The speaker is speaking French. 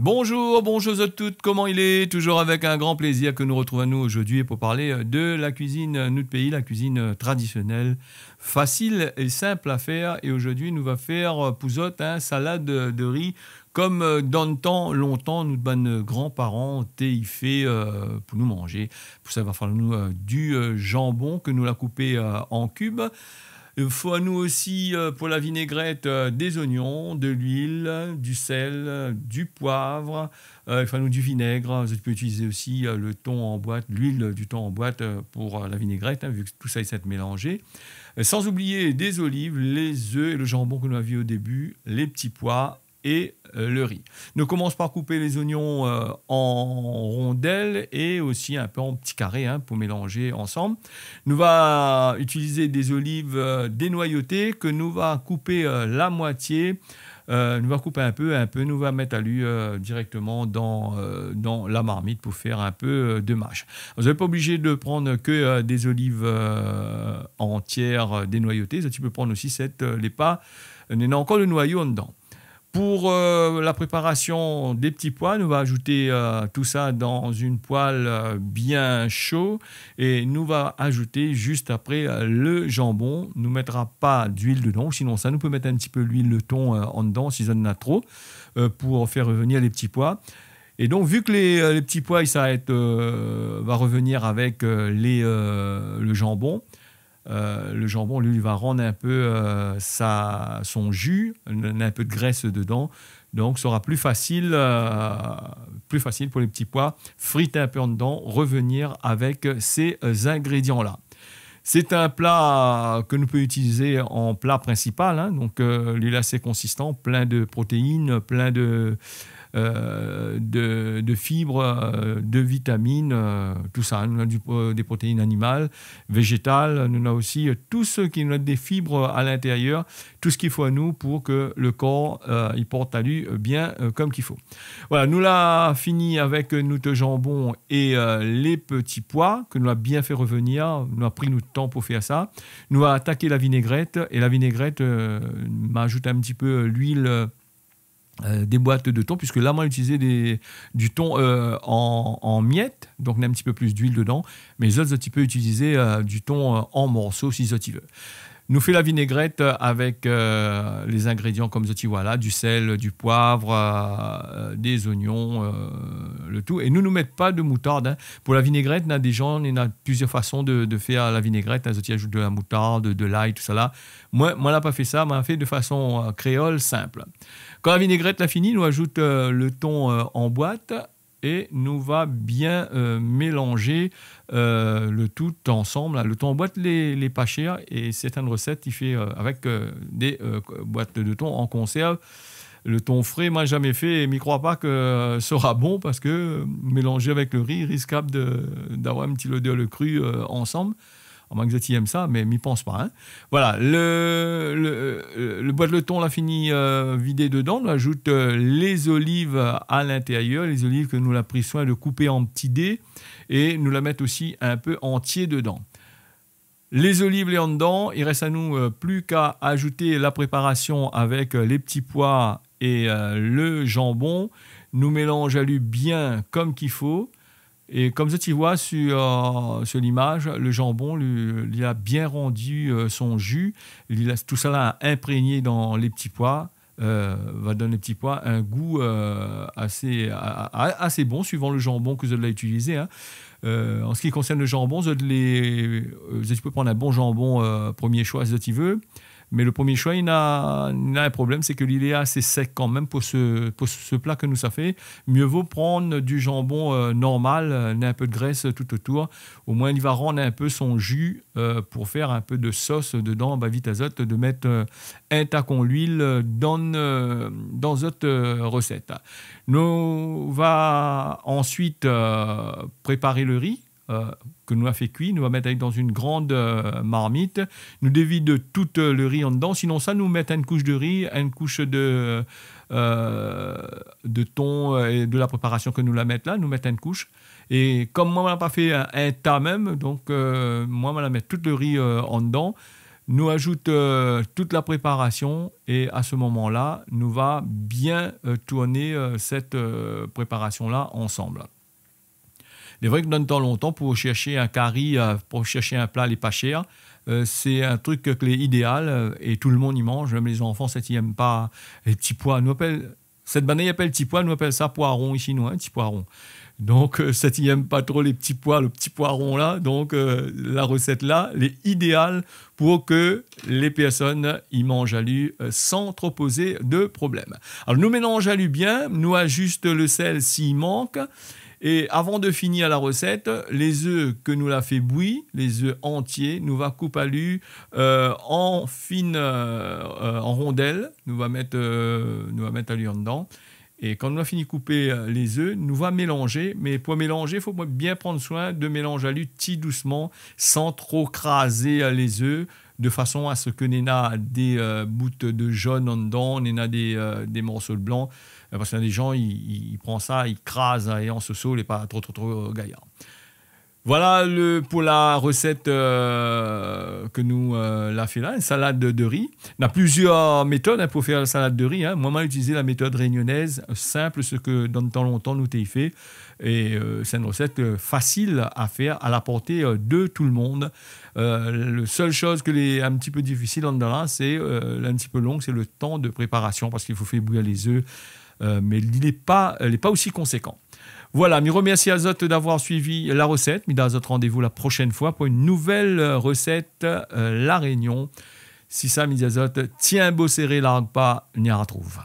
Bonjour, bonjour à toutes, comment il est? Toujours avec un grand plaisir que nous retrouvons nous aujourd'hui pour parler de la cuisine notre pays, la cuisine traditionnelle, facile et simple à faire. Et aujourd'hui, nous va faire pouzotte, salade de riz, comme dans le temps, longtemps, nous grands-parents y fait pour nous manger. Pour ça, il va falloir nous du jambon que nous l'a coupé en cubes. Il faut à nous aussi, pour la vinaigrette, des oignons, de l'huile, du sel, du poivre. Il faut à nous du vinaigre. Vous pouvez utiliser aussi le thon en boîte, l'huile du thon en boîte pour la vinaigrette, vu que tout ça est mélangé. Sans oublier des olives, les œufs et le jambon que nous avions au début, les petits pois et le riz. Nous commençons par couper les oignons en rondelles et aussi un peu en petits carrés pour mélanger ensemble. Nous va utiliser des olives dénoyautées que nous va couper la moitié. Nous va couper un peu, nous va mettre à l'huile directement dans la marmite pour faire un peu de mâche. Vous n'êtes pas obligé de prendre que des olives entières dénoyautées. Tu peux prendre aussi les pas. Il y a encore le noyau en dedans. Pour la préparation des petits pois, nous va ajouter tout ça dans une poêle bien chaud et nous va ajouter juste après le jambon. Nous ne mettra pas d'huile dedans, sinon ça nous peut mettre un petit peu l'huile de thon en dedans si ça en a trop pour faire revenir les petits pois. Et donc, vu que les petits pois, va revenir avec le jambon. Le jambon, lui, va rendre un peu son jus, un peu de graisse dedans. Donc, ce sera plus facile pour les petits pois, friter un peu en dedans, revenir avec ces ingrédients-là. C'est un plat que nous pouvons utiliser en plat principal. Donc, il est assez consistant, plein de protéines, plein de fibres, de vitamines, tout ça. Nous avons des protéines animales, végétales. Nous avons aussi tout ce qui nous a des fibres à l'intérieur, tout ce qu'il faut à nous pour que le corps il porte à lui bien comme qu'il faut. Voilà, nous l'avons fini avec notre jambon et les petits pois que nous avons bien fait revenir. Nous avons pris notre temps pour faire ça. Nous avons attaqué la vinaigrette et la vinaigrette m'ajoute un petit peu l'huile. Des boîtes de thon, puisque là, moi, j'ai utilisé du thon en miettes, donc on a un petit peu plus d'huile dedans, mais les autres, tu peux utiliser du thon en morceaux si tu veux. Nous fait la vinaigrette avec les ingrédients comme ceci, voilà, du sel, du poivre, des oignons, le tout. Et nous ne mettons pas de moutarde. Pour la vinaigrette, il y a plusieurs façons de faire la vinaigrette. Ceci ajoute de la moutarde, de l'ail, tout ça là. Moi, je n'ai pas fait ça, mais fait de façon créole simple. Quand la vinaigrette est finie, nous ajoute le thon en boîte et nous va bien mélanger le tout ensemble. Le thon en boîte, les pas cher, et c'est une recette qui fait avec des boîtes de thon en conserve. Le thon frais, moi, jamais fait, et je ne crois pas que ce sera bon parce que mélanger avec le riz, risquable d'avoir un petit odeur le cru ensemble. À moins que tu aimes ça, mais m'y pense pas. Voilà, le boîte de thon, on l'a fini vidé dedans. On ajoute les olives à l'intérieur, les olives que nous avons pris soin de couper en petits dés et nous la mettre aussi un peu entier dedans. Les olives les en dedans, il reste à nous plus qu'à ajouter la préparation avec les petits pois et le jambon. Nous mélangeons à lui bien comme qu'il faut. Et comme ça, tu vois sur l'image, le jambon, il a bien rendu son jus. Tout ça là imprégné dans les petits pois. Va donner les petits pois un goût assez bon, suivant le jambon que vous allez utiliser. En ce qui concerne le jambon, tu peux prendre un bon jambon, premier choix si tu veux. Mais le premier choix, il a un problème, c'est que l'il est assez sec quand même pour ce plat que nous ça fait. Mieux vaut prendre du jambon normal, un peu de graisse tout autour. Au moins, il va rendre un peu son jus pour faire un peu de sauce dedans. Vite azote de mettre un tacon l'huile dans notre recette. Nous va ensuite préparer le riz. Que nous a fait cuire, nous va mettre dans une grande marmite, nous dévide tout le riz en dedans, sinon ça nous met une couche de riz, une couche de thon et de la préparation que nous la mettons là, nous mettons une couche, et comme moi on n'a pas fait un tas même, donc moi on va mettre tout le riz en dedans, nous ajoute toute la préparation et à ce moment-là, nous va bien tourner cette préparation-là ensemble. Il est vrai que dans le temps longtemps, pour chercher un curry, pour chercher un plat, il n'est pas cher. C'est un truc qui est idéal et tout le monde y mange. Même les enfants, ça qui n'aiment pas les petits pois. Cette banane appelle petit pois, nous appelle ça poiron ici, nous, petit poiron. Donc, ça qui n'aime pas trop les petits pois, le petit poiron là. Donc, la recette là, elle est idéale pour que les personnes y mangent à lui sans trop poser de problème. Alors, nous mélangeons à lui bien, nous ajuste le sel s'il manque. Et avant de finir la recette, les œufs que nous l'a fait bouillir, les œufs entiers, nous va couper à lui en fines, en rondelles. Nous va mettre à lui en dedans. Et quand on a fini de couper les œufs, nous va mélanger. Mais pour mélanger, il faut bien prendre soin de mélanger à lui petit doucement, sans trop craser les œufs, de façon à ce que nous ayons des bouts de jaune en dedans, nous ayons des morceaux de blanc. Parce qu'il y a des gens, ils prennent ça, ils crasent et en ce saut, il n'est pas trop gaillard. Voilà pour la recette que nous l'a fait là, une salade de riz. On a plusieurs méthodes pour faire la salade de riz. Moi, j'ai utilisé la méthode réunionnaise, simple, ce que dans le temps longtemps nous t'ai fait. Et c'est une recette facile à faire, à la portée de tout le monde. La seule chose qui est un petit peu difficile en dedans, c'est un petit peu long, c'est le temps de préparation parce qu'il faut faire bouillir les œufs. Mais il n'est pas aussi conséquent. Voilà, je remercie Azot d'avoir suivi la recette. Je donne rendez-vous la prochaine fois pour une nouvelle recette, La Réunion. Si ça, Azot, tiens, beau serré, largue pas, n'y a retrouve.